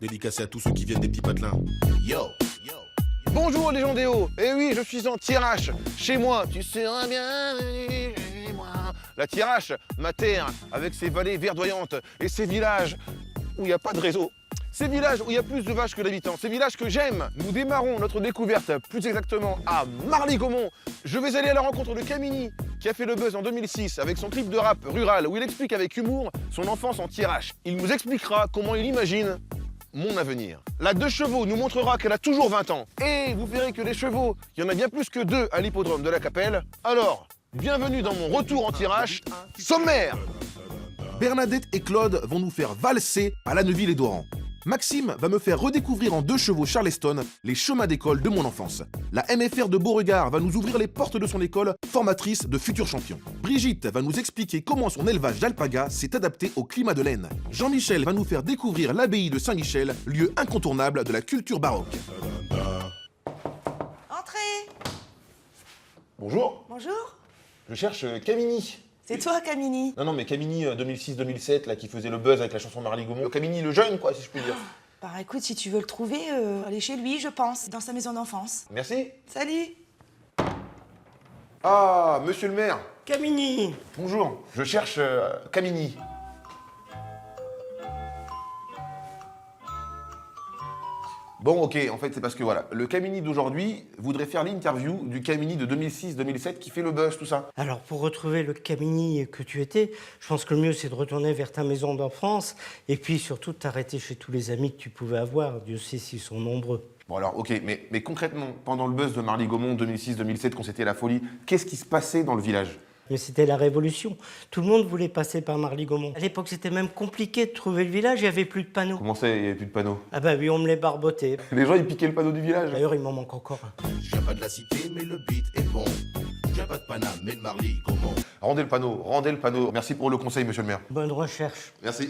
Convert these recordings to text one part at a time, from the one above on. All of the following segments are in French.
Dédicacé à tous ceux qui viennent des petits patelins. Yo. Bonjour les gens des hauts. Eh oui, je suis en Thiérache. Chez moi, tu seras bienvenu chez moi. La Thiérache, ma terre, avec ses vallées verdoyantes et ses villages où il n'y a pas de réseau. Ces villages où il y a plus de vaches que d'habitants, ces villages que j'aime. Nous démarrons notre découverte plus exactement à Marly-Gaumont. Je vais aller à la rencontre de Camini, qui a fait le buzz en 2006 avec son clip de rap rural où il explique avec humour son enfance en Thiérache. Il nous expliquera comment il imagine mon avenir. La 2 chevaux nous montrera qu'elle a toujours 20 ans. Et vous verrez que les chevaux, il y en a bien plus que 2 à l'hippodrome de la Capelle. Alors, bienvenue dans mon retour en Thiérache. Sommaire! Bernadette et Claude vont nous faire valser à la Neuville-et-Doran. Maxime va me faire redécouvrir en 2 chevaux Charleston les chemins d'école de mon enfance. La MFR de Beauregard va nous ouvrir les portes de son école, formatrice de futurs champions. Brigitte va nous expliquer comment son élevage d'alpaga s'est adapté au climat de l'Aisne. Jean-Michel va nous faire découvrir l'abbaye de Saint-Michel, lieu incontournable de la culture baroque. Entrez. Bonjour, Bonjour. je cherche Camini. C'est toi, Camini. Non, mais Camini 2006-2007, là, qui faisait le buzz avec la chanson Marly-Gaumont. Camini le jeune, quoi, si je puis dire. Bah écoute, si tu veux le trouver, allez chez lui, je pense, dans sa maison d'enfance. Merci. Salut. Ah, monsieur le maire. Camini. Bonjour, je cherche Camini. Bon, ok, en fait, c'est parce que voilà, le Camini d'aujourd'hui voudrait faire l'interview du Camini de 2006-2007 qui fait le buzz, tout ça. Alors, pour retrouver le Camini que tu étais, je pense que le mieux, c'est de retourner vers ta maison d'enfance et puis surtout de t'arrêter chez tous les amis que tu pouvais avoir. Dieu sait s'ils sont nombreux. Bon, alors, ok, mais concrètement, pendant le buzz de Marly-Gaumont 2006-2007, quand c'était la folie, qu'est-ce qui se passait dans le village? Mais c'était la révolution. Tout le monde voulait passer par Marly-Gaumont. À l'époque, c'était même compliqué de trouver le village, il n'y avait plus de panneaux. Comment ça, il n'y avait plus de panneaux? Ah bah oui, on me les barbotait. Les gens, ils piquaient le panneau du village. D'ailleurs, il m'en manque encore un. Je viens pas de la cité, mais le beat est bon. Je viens pas de Paname, mais de Marly-Gaumont. Rendez le panneau, rendez le panneau. Merci pour le conseil, monsieur le maire. Bonne recherche. Merci.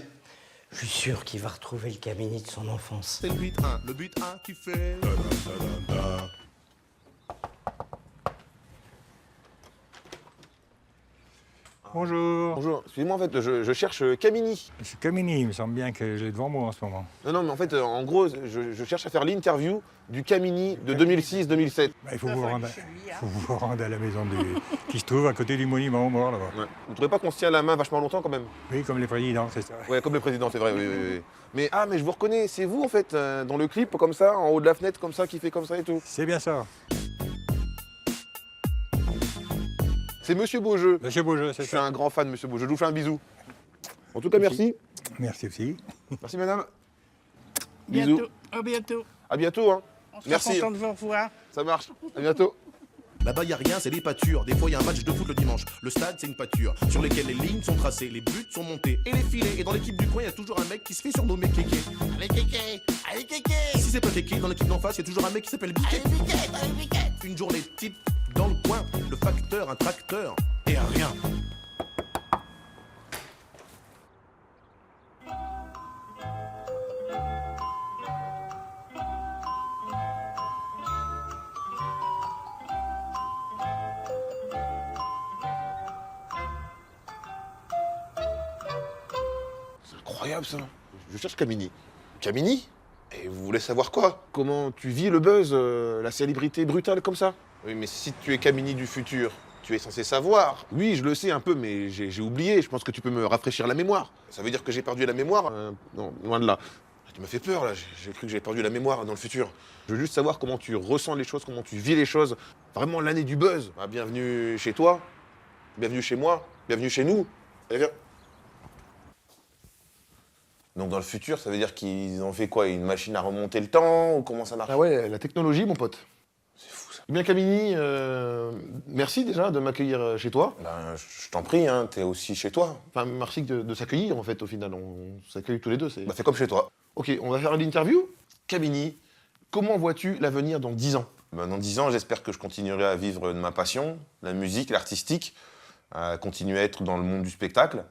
Je suis sûr qu'il va retrouver le Camini de son enfance. C'est le but 1 qui fait. Bonjour, Bonjour, excusez-moi, en fait, je cherche Camini. c'est Camini, il me semble bien que je l'ai devant moi en ce moment. Non, mais en fait, en gros, je cherche à faire l'interview du Camini de 2006-2007. Bah, il faut vous vous rendre à la maison qui se trouve à côté du monument aux morts là-bas. Ouais. Vous ne trouvez pas qu'on se tient la main vachement longtemps quand même? Oui, comme les présidents, c'est ça. Ouais, comme le président, c'est vrai, oui. Mais je vous reconnais, c'est vous en fait, dans le clip, comme ça, en haut de la fenêtre, comme ça, qui fait comme ça et tout. C'est bien ça. C'est Monsieur Beaujeu. Monsieur Beaujeu, Je c'est suis ça. un grand fan, Monsieur Beaujeu. Je vous fais un bisou. En tout cas, merci. Merci aussi. Merci, madame. Bientôt. Bisous. À bientôt. À bientôt, hein. On sera Merci. content de vous revoir. Ça marche. À bientôt. Là-bas, y a rien, c'est des pâtures. Des fois, y a un match de foot le dimanche. Le stade, c'est une pâture sur lesquelles les lignes sont tracées, les buts sont montés et les filets. Et dans l'équipe du coin, y a toujours un mec qui se fait surnommer Kéké. Allez, Kéké! Allez, Kéké! Si c'est pas Kéké, dans l'équipe d'en face, y a toujours un mec qui s'appelle Biquet. Allez, Biquet! Allez, Biquet! Une journée type dans le coin, le facteur, un tracteur et un rien. C'est incroyable ça. Je cherche Camini. Camini? Et vous voulez savoir quoi? Comment tu vis le buzz, la célébrité brutale comme ça? Oui, mais si tu es Camini du futur, tu es censé savoir. Oui, je le sais un peu, mais j'ai oublié. Je pense que tu peux me rafraîchir la mémoire. Ça veut dire que j'ai perdu la mémoire? Non, loin de là. Tu m'as fait peur là. J'ai cru que j'avais perdu la mémoire dans le futur. Je veux juste savoir comment tu ressens les choses, comment tu vis les choses. Vraiment l'année du buzz. Ah, bienvenue chez toi. Bienvenue chez moi. Bienvenue chez nous. Allez, viens. Donc dans le futur, ça veut dire qu'ils ont fait quoi? Une machine à remonter le temps? Ou comment ça marche? Ah ouais, la technologie, mon pote. C'est fou ça. Bien Camini, merci déjà de m'accueillir chez toi. Ben, je t'en prie, hein, t'es aussi chez toi. Enfin, merci de s'accueillir en fait, au final. On s'accueille tous les deux. Bah, c'est comme chez toi. Ok, on va faire l'interview. Camini, comment vois-tu l'avenir dans 10 ans? Ben, dans 10 ans, j'espère que je continuerai à vivre de ma passion, la musique, l'artistique, à continuer à être dans le monde du spectacle.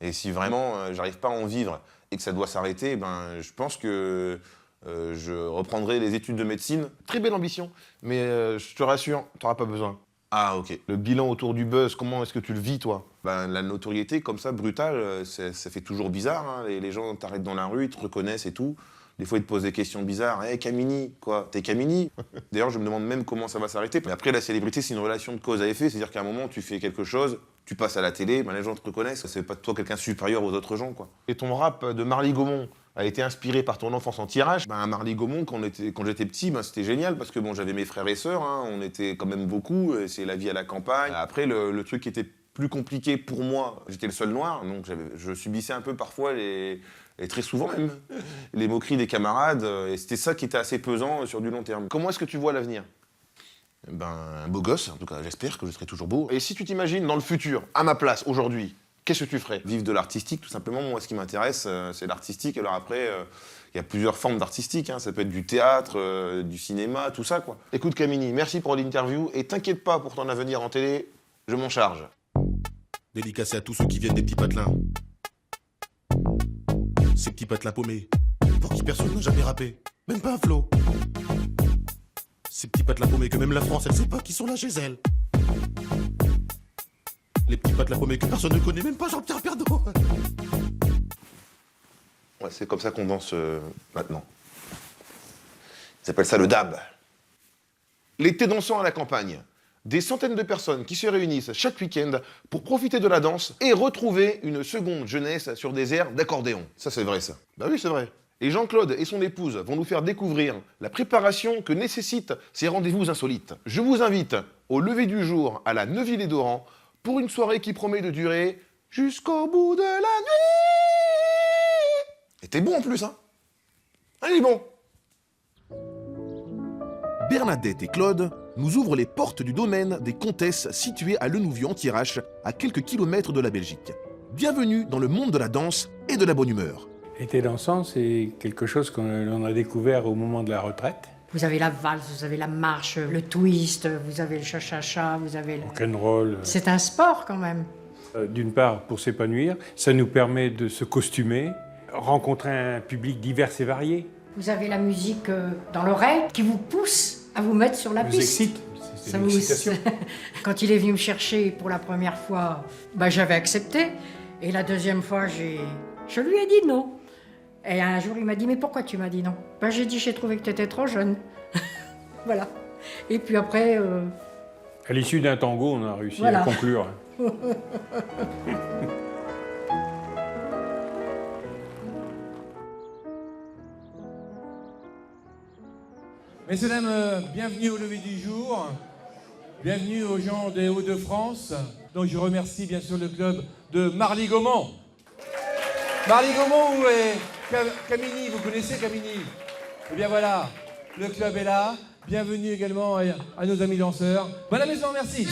Et si vraiment j'arrive pas à en vivre et que ça doit s'arrêter, ben, je pense que je reprendrai les études de médecine. Très belle ambition, mais je te rassure, tu n'auras pas besoin. Ah, ok. Le bilan autour du buzz, comment est-ce que tu le vis, toi? Ben, la notoriété, comme ça, brutale, ça fait toujours bizarre. Hein. Les gens t'arrêtent dans la rue, ils te reconnaissent et tout. Des fois, ils te posent des questions bizarres. Hé, Camini, quoi? T'es Camini? D'ailleurs, je me demande même comment ça va s'arrêter. Mais après, la célébrité, c'est une relation de cause à effet. C'est-à-dire qu'à un moment, tu fais quelque chose, tu passes à la télé, les gens te reconnaissent. C'est pas de toi quelqu'un supérieur aux autres gens, quoi. Et ton rap de Marly Gaumont a été inspiré par ton enfance en tirage. Marly Gaumont, quand j'étais petit, c'était génial parce que j'avais mes frères et sœurs, hein, on était quand même beaucoup, c'est la vie à la campagne. Après, le truc qui était plus compliqué pour moi, j'étais le seul noir, donc je subissais un peu parfois, et très souvent même, les moqueries des camarades, et c'était ça qui était assez pesant sur du long terme. Comment est-ce que tu vois l'avenir? Un beau gosse, en tout cas, j'espère que je serai toujours beau. Et si tu t'imagines dans le futur, à ma place, aujourd'hui, qu'est-ce que tu ferais? Vivre de l'artistique, tout simplement. Moi, ce qui m'intéresse, c'est l'artistique. Alors après, il y a plusieurs formes d'artistique. Hein. Ça peut être du théâtre, du cinéma, tout ça, quoi. Écoute, Camini, merci pour l'interview. Et t'inquiète pas pour ton avenir en télé, je m'en charge. Dédicacé à tous ceux qui viennent des petits patelins. Ces petits patelins paumés, pour qui personne n'a jamais rappé. Même pas un flow. Ces petits patelins paumés que même la France, elle sait pas qui sont là chez elle. Les petits patelins paumés que personne ne connaît, même pas Jean-Pierre Pernaut. Ouais, c'est comme ça qu'on danse maintenant. Ils appellent ça le dab. L'été dansant à la campagne. Des centaines de personnes qui se réunissent chaque week-end pour profiter de la danse et retrouver une seconde jeunesse sur des airs d'accordéon. Ça, c'est vrai, ça. Bah oui, c'est vrai. Et Jean-Claude et son épouse vont nous faire découvrir la préparation que nécessitent ces rendez-vous insolites. Je vous invite au lever du jour à la Neuville-et-Doran pour une soirée qui promet de durer jusqu'au bout de la nuit. Et t'es bon en plus, hein? Allez, bon. Bernadette et Claude nous ouvrent les portes du domaine des Comtesses situé à Lenouvion-en-Thiérache, à quelques kilomètres de la Belgique. Bienvenue dans le monde de la danse et de la bonne humeur. L'été dansant, c'est quelque chose qu'on a découvert au moment de la retraite. Vous avez la valse, vous avez la marche, le twist, vous avez le cha-cha-cha, vous avez le... Rock'n'roll. C'est un sport quand même. D'une part, pour s'épanouir, ça nous permet de se costumer, rencontrer un public divers et varié. Vous avez la musique dans l'oreille qui vous pousse à vous mettre sur la Ça piste. vous excite, c'est une excitation. Quand il est venu me chercher pour la première fois, j'avais accepté. Et la deuxième fois, je lui ai dit non. Et un jour, il m'a dit, mais pourquoi tu m'as dit non? J'ai dit, j'ai trouvé que tu étais trop jeune. Voilà. Et puis après... À l'issue d'un tango, on a réussi voilà. à conclure. Messieurs, dames, bienvenue au lever du jour. Bienvenue aux gens des Hauts-de-France. Donc je remercie bien sûr le club de Marly Gaumont. Marly Gaumont, où est Camini? Vous connaissez Camini? Eh bien voilà, le club est là. Bienvenue également à nos amis danseurs. Bonne à la maison, merci.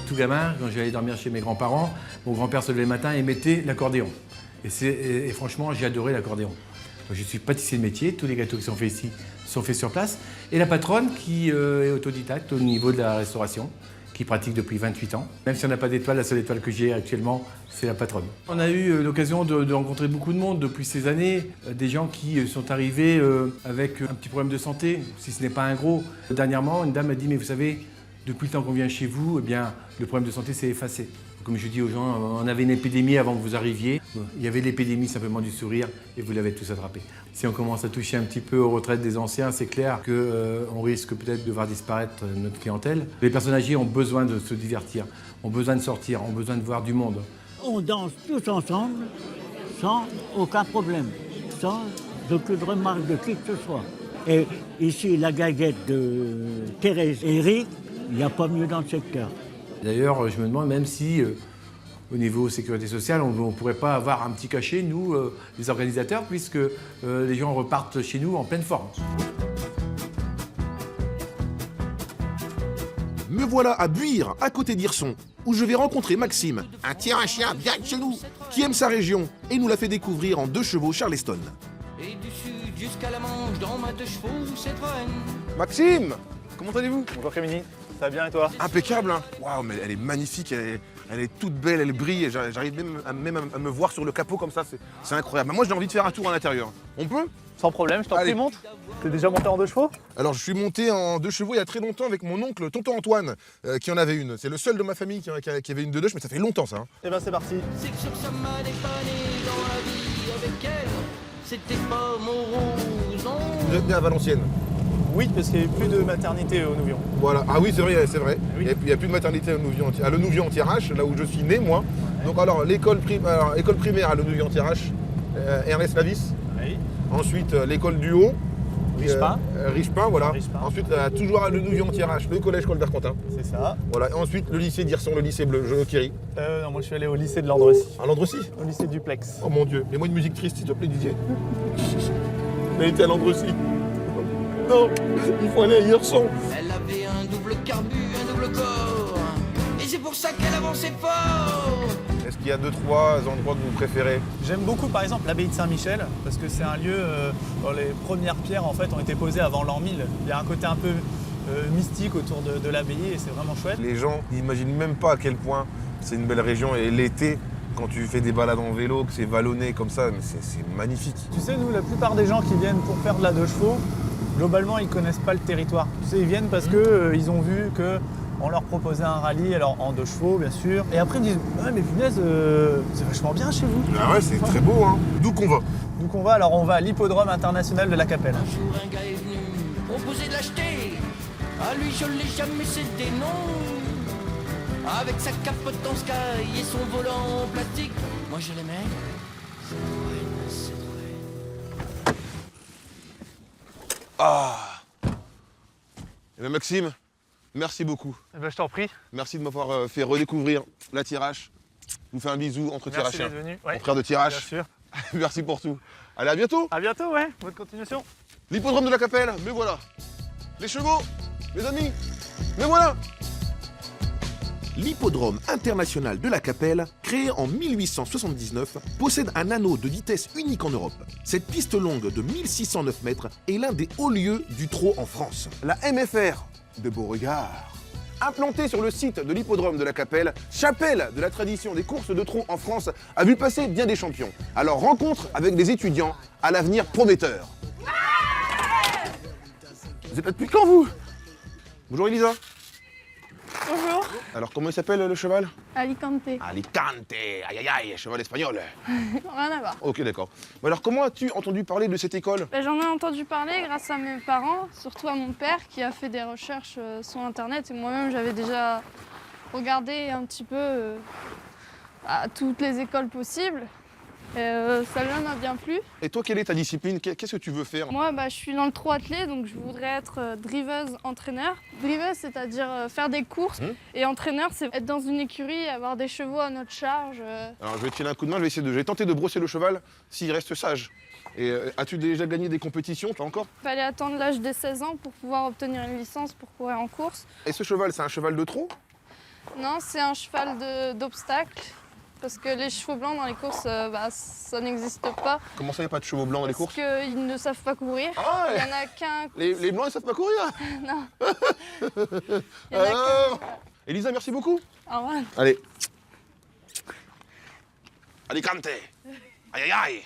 Tout gamin, quand j'allais dormir chez mes grands-parents, mon grand-père se levait le matin et mettait l'accordéon. Et franchement, j'ai adoré l'accordéon. Je suis pâtissier de métier, tous les gâteaux qui sont faits ici sont faits sur place. Et la patronne qui est autodidacte au niveau de la restauration, qui pratique depuis 28 ans. Même si on n'a pas d'étoile, la seule étoile que j'ai actuellement, c'est la patronne. On a eu l'occasion de rencontrer beaucoup de monde depuis ces années, des gens qui sont arrivés avec un petit problème de santé, si ce n'est pas un gros. Dernièrement, une dame m'a dit, mais vous savez, depuis le temps qu'on vient chez vous, eh bien, le problème de santé s'est effacé. Comme je dis aux gens, on avait une épidémie avant que vous arriviez. Il y avait l'épidémie simplement du sourire et vous l'avez tous attrapé. Si on commence à toucher un petit peu aux retraites des anciens, c'est clair qu'on risque peut-être de voir disparaître notre clientèle. Les personnes âgées ont besoin de se divertir, ont besoin de sortir, ont besoin de voir du monde. On danse tous ensemble sans aucun problème, sans aucune remarque de qui que ce soit. Et ici, la gaguette de Thérèse et Eric, il n'y a pas mieux dans le secteur. D'ailleurs, je me demande même si, au niveau sécurité sociale, on ne pourrait pas avoir un petit cachet, nous, les organisateurs, puisque les gens repartent chez nous en pleine forme. Me voilà à Buire, à côté d'Hirson, où je vais rencontrer Maxime, un chien bien de chez nous, qui aime sa région et nous l'a fait découvrir en 2 chevaux Charleston. Et du sud jusqu'à la Manche, dans ma 2 chevaux Citroën. Maxime, comment allez-vous? Bonjour Camini, ça va bien et toi? Impeccable, hein? Waouh, mais elle est magnifique, elle Elle est toute belle, elle brille, et j'arrive même à me voir sur le capot comme ça, c'est incroyable. Moi j'ai envie de faire un tour à l'intérieur. On peut? Sans problème, je t'en prie, monte. T'es déjà monté en 2 chevaux? Alors je suis monté en 2 chevaux il y a très longtemps avec mon oncle Tonton Antoine qui en avait une. C'est le seul de ma famille qui avait une de 2, mais ça fait longtemps ça. Hein. Eh ben c'est parti. C'est que sur ça m'a dépanné dans la vie avec elle. C'était pas mon rose, non. Vous êtes né à Valenciennes? Oui, parce qu'il n'y a plus de maternité au Nouvion. Voilà, ah oui c'est vrai, c'est vrai. Oui. Il n'y a plus de maternité à Le Nouvion-Anti-Arrache, là où je suis né moi. Ouais. Donc alors école primaire à Le Nouvion-Anti-Arrache, Ernest Lavis. Oui. Ensuite l'école du Haut. Richepin. Richepin, voilà. Richepin. Ensuite, toujours à Le Nouvion-Anti-Arrache, le collège Colbert Quentin. C'est ça. Voilà. Et ensuite, le lycée d'Hirson, le lycée bleu, Jonokiri. Non, moi je suis allé au lycée de Landrecy. À Landrecy? Au lycée Duplex. Oh mon Dieu, mets-moi une musique triste, s'il te plaît, Didier. Elle était à Landrecy. Non, il faut aller à Hirson. Elle avait un double carbu, un double corps. Et c'est pour ça qu'elle avançait fort. Est-ce qu'il y a 2-3 endroits que vous préférez? J'aime beaucoup par exemple l'abbaye de Saint-Michel, parce que c'est un lieu où les premières pierres en fait ont été posées avant l'an 1000. Il y a un côté un peu mystique autour de l'abbaye et c'est vraiment chouette. Les gens n'imaginent même pas à quel point c'est une belle région et l'été, quand tu fais des balades en vélo, que c'est vallonné comme ça, c'est magnifique. Tu sais, nous, la plupart des gens qui viennent pour faire de la 2 chevaux, globalement, ils connaissent pas le territoire. Tu sais, ils viennent parce que ils ont vu que on leur proposait un rallye, alors en 2 chevaux, bien sûr. Et après, ils disent « Ouais, mais punaise, c'est vachement bien chez vous. » Ah ouais, c'est très beau, hein. D'où qu'on va? D'où qu'on va? Alors, on va à l'hippodrome international de la Capelle. Un jour, un gars est venu proposer de l'acheter. À lui, je l'ai jamais cédé, non. Avec sa capote en sky et son volant en plastique. Moi, je l'aimais. C'est vrai. Ah. Eh bien, Maxime, merci beaucoup. Eh ben, je t'en prie. Merci de m'avoir fait redécouvrir la Thiérache. Je vous fais un bisou entre Merci Thiérachiens. d'être venu. Mon frère de Thiérache. Bien sûr. Merci pour tout. Allez, à bientôt. À bientôt, ouais. Bonne continuation. L'hippodrome de la Capelle, me voilà. Les chevaux, mes amis, me voilà. L'hippodrome international de la Capelle, créé en 1879, possède un anneau de vitesse unique en Europe. Cette piste longue de 1609 mètres est l'un des hauts lieux du trot en France. La MFR de Beauregard. Implantée sur le site de l'hippodrome de la Capelle, chapelle de la tradition des courses de trot en France, a vu passer bien des champions. Alors rencontre avec des étudiants à l'avenir prometteur. Vous êtes là depuis quand, vous? Bonjour Elisa. Bonjour. Alors comment il s'appelle le cheval? Alicante. Alicante, aïe aïe aïe, cheval espagnol. Rien à voir. Ok, d'accord. Mais alors comment as-tu entendu parler de cette école? J'en ai entendu parler grâce à mes parents, surtout à mon père qui a fait des recherches sur internet et moi-même j'avais déjà regardé un petit peu à toutes les écoles possibles. Celle-là m'a bien plu. Et toi, quelle est ta discipline? Qu'est-ce que tu veux faire? Moi, je suis dans le trot attelé, donc je voudrais être driveuse entraîneur. Driveuse, c'est-à-dire faire des courses. Et entraîneur, c'est être dans une écurie, avoir des chevaux à notre charge. Alors je vais te filer un coup de main, je vais tenter de brosser le cheval s'il reste sage. Et as-tu déjà gagné des compétitions, pas encore? Il fallait attendre l'âge de 16 ans pour pouvoir obtenir une licence pour courir en course. Et ce cheval, c'est un cheval de trot? Non, c'est un cheval d'obstacle. Parce que les chevaux blancs dans les courses, ça n'existe pas. Comment ça, il n'y a pas de chevaux blancs dans les courses? Parce qu'ils ne savent pas courir. Ah ouais. Il n'y en a qu'un. Les blancs, ils savent pas courir? Non. Il y en a qu'un. Elisa, merci beaucoup. Au revoir. Allez. Alicante. Aïe aïe aïe.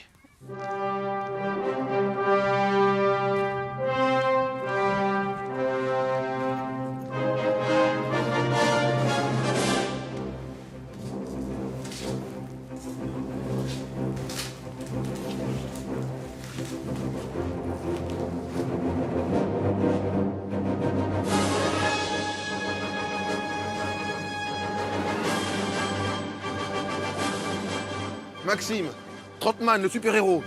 Maxime, Trotman, le super-héros.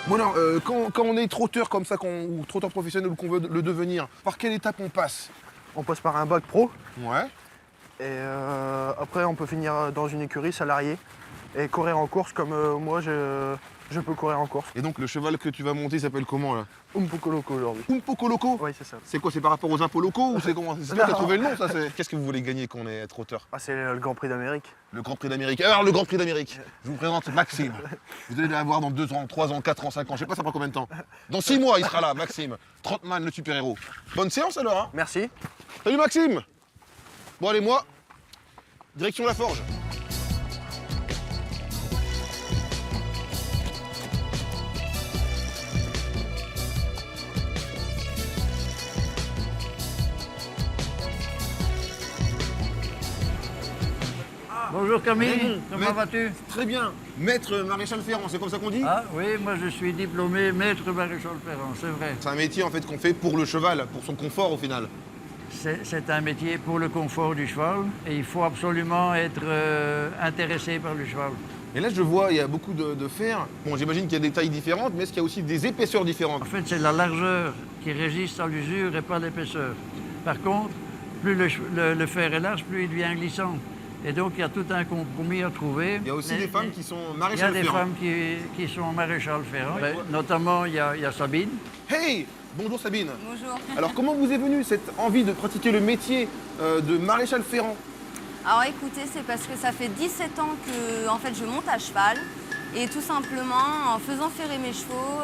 Bon alors, quand on est trotteur comme ça, ou trotteur professionnel ou qu'on veut le devenir, par quelle étape on passe? On passe par un bac pro. Ouais. Et après, on peut finir dans une écurie salariée et courir en course comme moi, je peux courir en course. Et donc, le cheval que tu vas monter s'appelle comment, là? Umpoko aujourd'hui. Umpoko? Oui, c'est ça. C'est quoi? C'est par rapport aux impôts locaux ou c'est comment? C'est toi qui as trouvé le nom, ça? Qu'est-ce que vous voulez gagner quand on est trotteur? Ah, c'est le Grand Prix d'Amérique. Le Grand Prix d'Amérique. Alors, le Grand Prix d'Amérique, je vous présente Maxime. Vous allez l'avoir dans 2 ans, 3 ans, 4 ans, 5 ans. Je sais pas ça prend combien de temps. Dans 6 mois, il sera là, Maxime. Trotman, le super-héros. Bonne séance alors, hein? Merci. Salut Maxime. Bon, allez, moi, direction la forge. Bonjour Camille, comment vas-tu? Très bien. Maître maréchal Ferrand, c'est comme ça qu'on dit? Ah oui, moi je suis diplômé maître maréchal Ferrand, c'est vrai. C'est un métier en fait qu'on fait pour le cheval, pour son confort au final. C'est un métier pour le confort du cheval et il faut absolument être intéressé par le cheval. Et là je vois, il y a beaucoup de fer. Bon, j'imagine qu'il y a des tailles différentes, mais est-ce qu'il y a aussi des épaisseurs différentes? En fait, c'est la largeur qui résiste à l'usure et pas l'épaisseur. Par contre, plus le fer est large, plus il devient glissant. Et donc, il y a tout un compromis à trouver. Il y a aussi des femmes qui sont maréchal Ferrand. Il y a des femmes qui sont maréchal Ferrand. Notamment, il y a Sabine. Hey! Bonjour Sabine. Bonjour. Alors, comment vous est venue cette envie de pratiquer le métier de maréchal Ferrand? Alors écoutez, c'est parce que ça fait 17 ans que en fait, je monte à cheval. Et tout simplement, en faisant ferrer mes chevaux,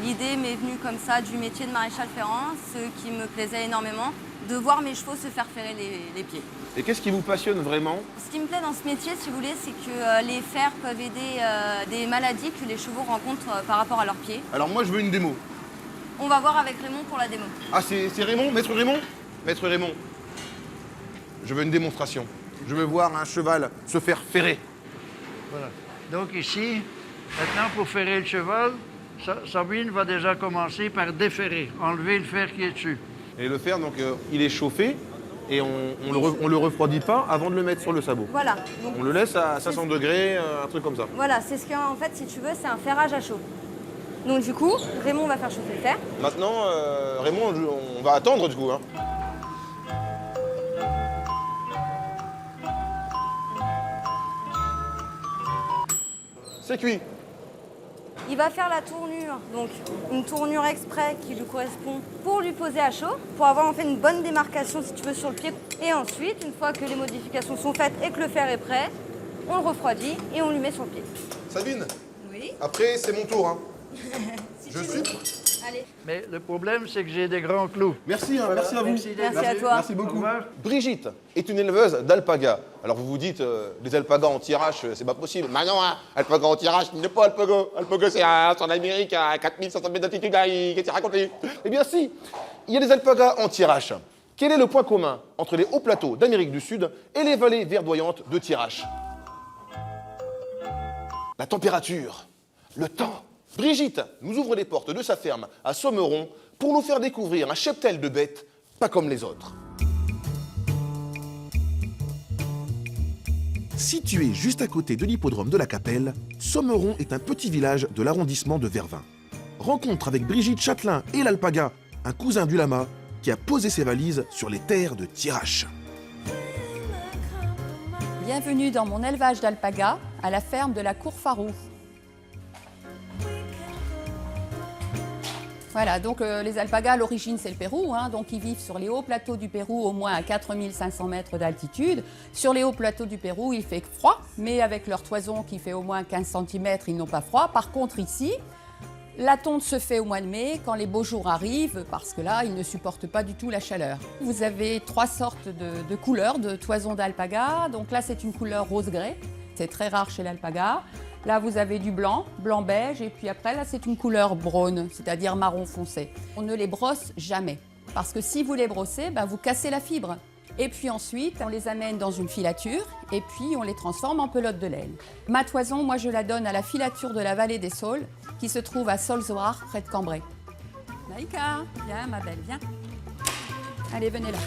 l'idée m'est venue comme ça du métier de maréchal Ferrand, ce qui me plaisait énormément, de voir mes chevaux se faire ferrer les pieds. Et qu'est-ce qui vous passionne vraiment? Ce qui me plaît dans ce métier, si vous voulez, c'est que les fers peuvent aider des maladies que les chevaux rencontrent par rapport à leurs pieds. Alors moi, je veux une démo. On va voir avec Raymond pour la démo. Ah, c'est Raymond? Maître Raymond? Maître Raymond, je veux une démonstration. Je veux voir un cheval se faire ferrer. Voilà. Donc ici, maintenant pour ferrer le cheval, Sabine va déjà commencer par déferrer, enlever le fer qui est dessus. Et le fer, donc, il est chauffé et on le refroidit pas avant de le mettre sur le sabot. Voilà. Donc, on le laisse à 500 degrés, un truc comme ça. Voilà, c'est ce qu'en fait, si tu veux, c'est un ferrage à chaud. Donc du coup, Raymond va faire chauffer le fer. Maintenant, Raymond, on va attendre du coup. Hein. C'est cuit. Il va faire la tournure, donc une tournure exprès qui lui correspond pour lui poser à chaud, pour avoir en fait une bonne démarcation si tu veux sur le pied. Et ensuite, une fois que les modifications sont faites et que le fer est prêt, on le refroidit et on lui met sur le pied. Sabine? Oui. Après, c'est mon tour. Hein. Si je suis. Allez. Mais le problème, c'est que j'ai des grands clous. Merci, hein, merci à vous. Merci à toi. Merci beaucoup. Brigitte est une éleveuse d'alpagas. Alors vous vous dites, les alpagas anti-arrache, c'est pas possible. Mais non, hein, alpaga anti-arrache, il n'est pas alpaga. Alpaga, c'est en Amérique à 4500 mètres d'altitude. Qu'est-ce que raconté? Eh bien si, il y a des alpagas anti-arrache. Quel est le point commun entre les hauts plateaux d'Amérique du Sud et les vallées verdoyantes de Thiérache? La température, le temps. Brigitte nous ouvre les portes de sa ferme à Sommeron pour nous faire découvrir un cheptel de bêtes pas comme les autres. Situé juste à côté de l'hippodrome de la Capelle, Sommeron est un petit village de l'arrondissement de Vervins. Rencontre avec Brigitte Châtelain et l'alpaga, un cousin du lama qui a posé ses valises sur les terres de Thiérache. Bienvenue dans mon élevage d'alpagas à la ferme de la Cour Farou. Voilà, donc les alpagas, à l'origine, c'est le Pérou. Donc ils vivent sur les hauts plateaux du Pérou, au moins à 4500 mètres d'altitude. Sur les hauts plateaux du Pérou, il fait froid, mais avec leur toison qui fait au moins 15 cm, ils n'ont pas froid. Par contre, ici, la tonte se fait au mois de mai, quand les beaux jours arrivent, parce que là, ils ne supportent pas du tout la chaleur. Vous avez 3 sortes de couleurs de toison d'alpaga. Donc là, c'est une couleur rose-grès. C'est très rare chez l'alpaga. Là, vous avez du blanc, blanc-beige, et puis après, là, c'est une couleur braune, c'est-à-dire marron foncé. On ne les brosse jamais, parce que si vous les brossez, vous cassez la fibre. Et puis ensuite, on les amène dans une filature, et puis on les transforme en pelote de laine. Ma toison, moi, je la donne à la filature de la vallée des Saules, qui se trouve à Solzoir, près de Cambrai. Naïka, viens, ma belle, viens. Allez, venez là.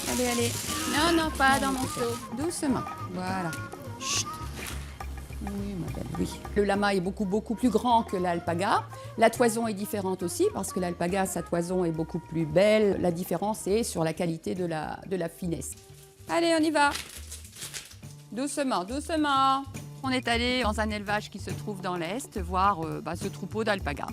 Allez, allez. Non, non, pas dans mon seau. Doucement. Voilà. Chut. Oui, ma belle, oui. Le lama est beaucoup plus grand que l'alpaga. La toison est différente aussi, parce que l'alpaga, sa toison est beaucoup plus belle. La différence est sur la qualité de la finesse. Allez, on y va. Doucement, doucement. On est allé dans un élevage qui se trouve dans l'Est, voir ce troupeau d'alpagas.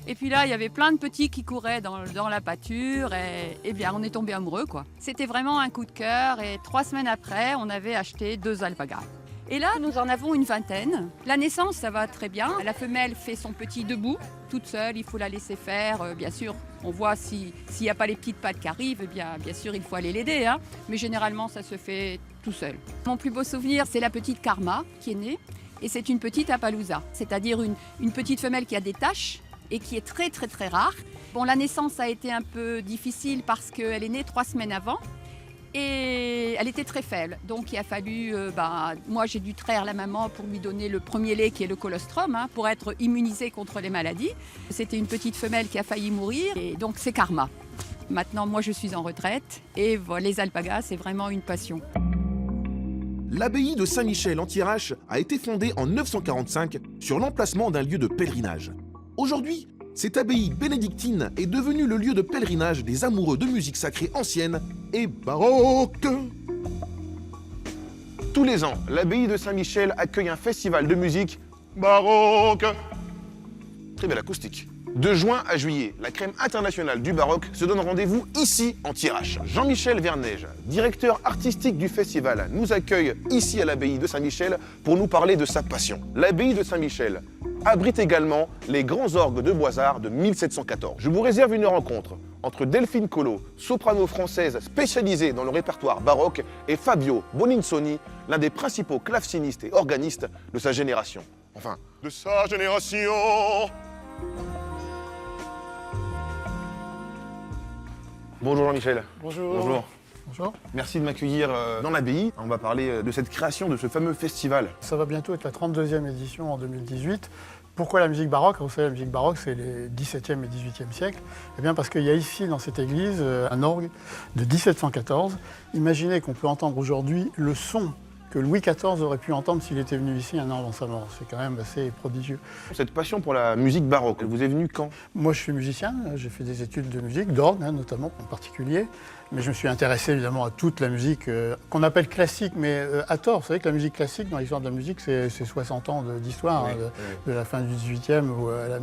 Et puis là, il y avait plein de petits qui couraient dans la pâture et bien, on est tombé amoureux, quoi. C'était vraiment un coup de cœur et 3 semaines après, on avait acheté 2 alpagas. Et là, nous en avons une vingtaine. La naissance, ça va très bien. La femelle fait son petit debout, toute seule, il faut la laisser faire. Bien sûr, on voit s'il n'y a pas les petites pattes qui arrivent, eh bien sûr, il faut aller l'aider. Hein. Mais généralement, ça se fait tout seul. Mon plus beau souvenir, c'est la petite Karma qui est née. Et c'est une petite Appaloosa, c'est-à-dire une petite femelle qui a des taches et qui est très, très, très rare. Bon, la naissance a été un peu difficile parce qu'elle est née 3 semaines avant. Et elle était très faible, donc il a fallu, moi j'ai dû traire la maman pour lui donner le premier lait qui est le colostrum, hein, pour être immunisée contre les maladies. C'était une petite femelle qui a failli mourir, et donc c'est Karma. Maintenant, moi je suis en retraite, et voilà, les alpagas, c'est vraiment une passion. L'abbaye de Saint-Michel en Thiérache a été fondée en 945 sur l'emplacement d'un lieu de pèlerinage. Aujourd'hui, cette abbaye bénédictine est devenue le lieu de pèlerinage des amoureux de musique sacrée ancienne et baroque. Tous les ans, l'abbaye de Saint-Michel accueille un festival de musique baroque. Très belle acoustique. De juin à juillet, la crème internationale du baroque se donne rendez-vous ici en Thiérache. Jean-Michel Verneige, directeur artistique du festival, nous accueille ici à l'abbaye de Saint-Michel pour nous parler de sa passion. L'abbaye de Saint-Michel abrite également les grands orgues de Boisard de 1714. Je vous réserve une rencontre entre Delphine Collot, soprano française spécialisée dans le répertoire baroque, et Fabio Boninsoni, l'un des principaux clavecinistes et organistes de sa génération. Enfin, de sa génération. Bonjour Jean-Michel. Bonjour. Bonjour. Bonjour. Merci de m'accueillir dans l'abbaye. On va parler de cette création, de ce fameux festival. Ça va bientôt être la 32e édition en 2018. Pourquoi la musique baroque? Vous savez, la musique baroque, c'est les 17e et 18e siècles. Eh bien parce qu'il y a ici, dans cette église, un orgue de 1714. Imaginez qu'on peut entendre aujourd'hui le son que Louis XIV aurait pu entendre s'il était venu ici un an avant sa mort. C'est quand même assez prodigieux. Cette passion pour la musique baroque, elle vous est venue quand? Moi, je suis musicien, j'ai fait des études de musique, d'orgue notamment en particulier, mais je me suis intéressé évidemment à toute la musique qu'on appelle classique, mais à tort. Vous savez que la musique classique, dans l'histoire de la musique, c'est 60 ans d'histoire, de la fin du 18e ou à la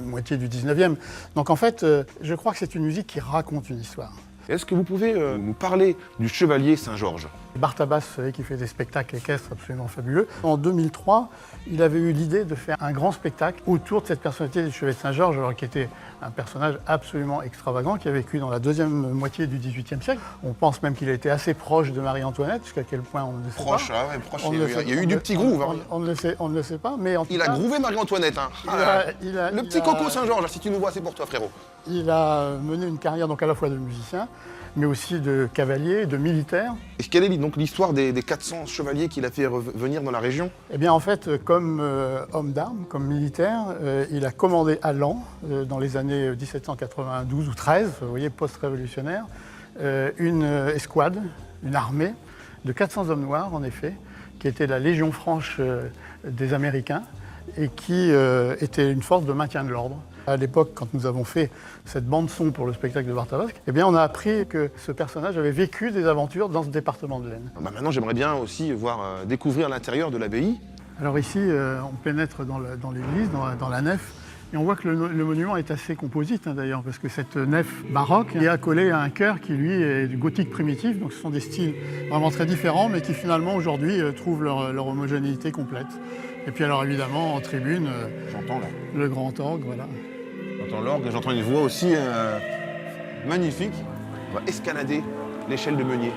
moitié du 19e. Donc en fait, je crois que c'est une musique qui raconte une histoire. Est-ce que vous pouvez nous parler du chevalier Saint-Georges? Bartabas, vous savez, qui fait des spectacles équestres absolument fabuleux. En 2003, il avait eu l'idée de faire un grand spectacle autour de cette personnalité du chevalier Saint-Georges, alors qui était un personnage absolument extravagant, qui a vécu dans la deuxième moitié du XVIIIe siècle. On pense même qu'il a été assez proche de Marie-Antoinette, jusqu'à quel point on ne le sait pas. Proche, il y a eu du petit groove. On ne le sait pas, mais en tout cas... Il a groové Marie-Antoinette. Hein. Le petit Coco Saint-Georges, si tu nous vois, c'est pour toi, frérot. Il a mené une carrière donc à la fois de musicien, mais aussi de cavalier, de militaire. Et quelle est donc l'histoire des 400 chevaliers qu'il a fait venir dans la région? Eh bien, en fait, comme homme d'armes, comme militaire, il a commandé à Laon, dans les années 1792 ou 13, vous voyez, post-révolutionnaire, une escouade, une armée de 400 hommes noirs, en effet, qui était la Légion franche des Américains et qui était une force de maintien de l'ordre. À l'époque, quand nous avons fait cette bande-son pour le spectacle de Bartabas, eh bien, on a appris que ce personnage avait vécu des aventures dans ce département de l'Aisne. Maintenant, j'aimerais bien aussi découvrir l'intérieur de l'abbaye. Alors ici, on pénètre dans l'église, dans la nef, et on voit que le monument est assez composite, d'ailleurs, parce que cette nef baroque est accolée à un chœur qui, lui, est du gothique primitif. Donc ce sont des styles vraiment très différents, mais qui finalement, aujourd'hui, trouvent leur homogénéité complète. Et puis alors, évidemment, en tribune, j'entends là le grand orgue, voilà. J'entends l'orgue et j'entends une voix aussi magnifique. On va escalader l'échelle de Meunier.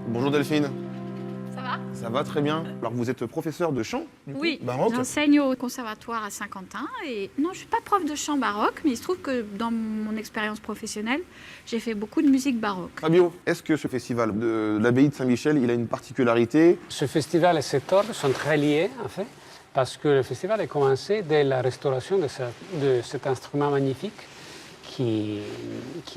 Bonjour Delphine. Ça va? Ça va très bien. Alors vous êtes professeur de chant Oui, baroque? J'enseigne au conservatoire à Saint-Quentin. Et non, je ne suis pas prof de chant baroque, mais il se trouve que dans mon expérience professionnelle, j'ai fait beaucoup de musique baroque. Fabio, est-ce que ce festival de l'abbaye de Saint-Michel, il a une particularité? Ce festival et cet orgue sont très liés, en fait, parce que le festival a commencé dès la restauration de cet instrument magnifique qui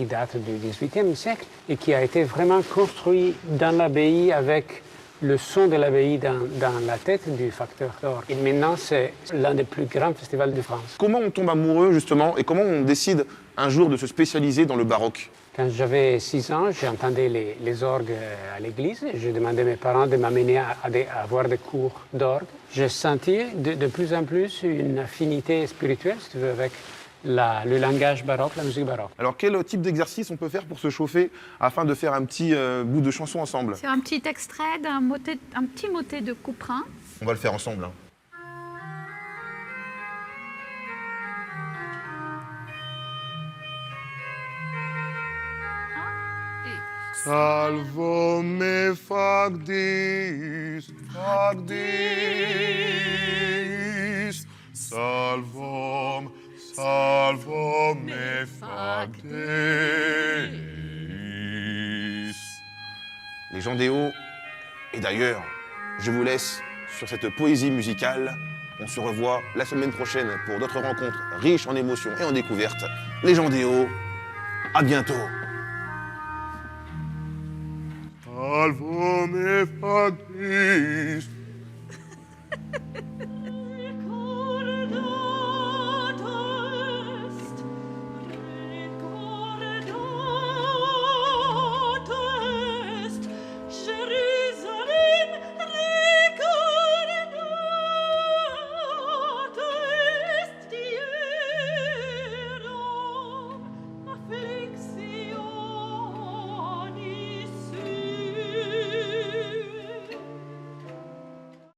date du XVIIIe siècle et qui a été vraiment construit dans l'abbaye avec le son de l'abbaye dans la tête du facteur d'orgue. Et maintenant, c'est l'un des plus grands festivals de France. Comment on tombe amoureux, justement, et comment on décide un jour de se spécialiser dans le baroque? Quand j'avais 6 ans, j'entendais les orgues à l'église. Je demandais à mes parents de m'amener à avoir des cours d'orgue. J'ai senti de plus en plus une affinité spirituelle, si tu veux, avec le langage baroque, la musique baroque. Alors quel type d'exercice on peut faire pour se chauffer afin de faire un petit bout de chanson ensemble? C'est un petit extrait d'un petit motet de Couperin. On va le faire ensemble. Salvo me factis, factis, salvom me factis. Les gens des Hauts, et d'ailleurs, je vous laisse sur cette poésie musicale. On se revoit la semaine prochaine pour d'autres rencontres riches en émotions et en découvertes. Les gens des Hauts, à bientôt. Salvo me factis,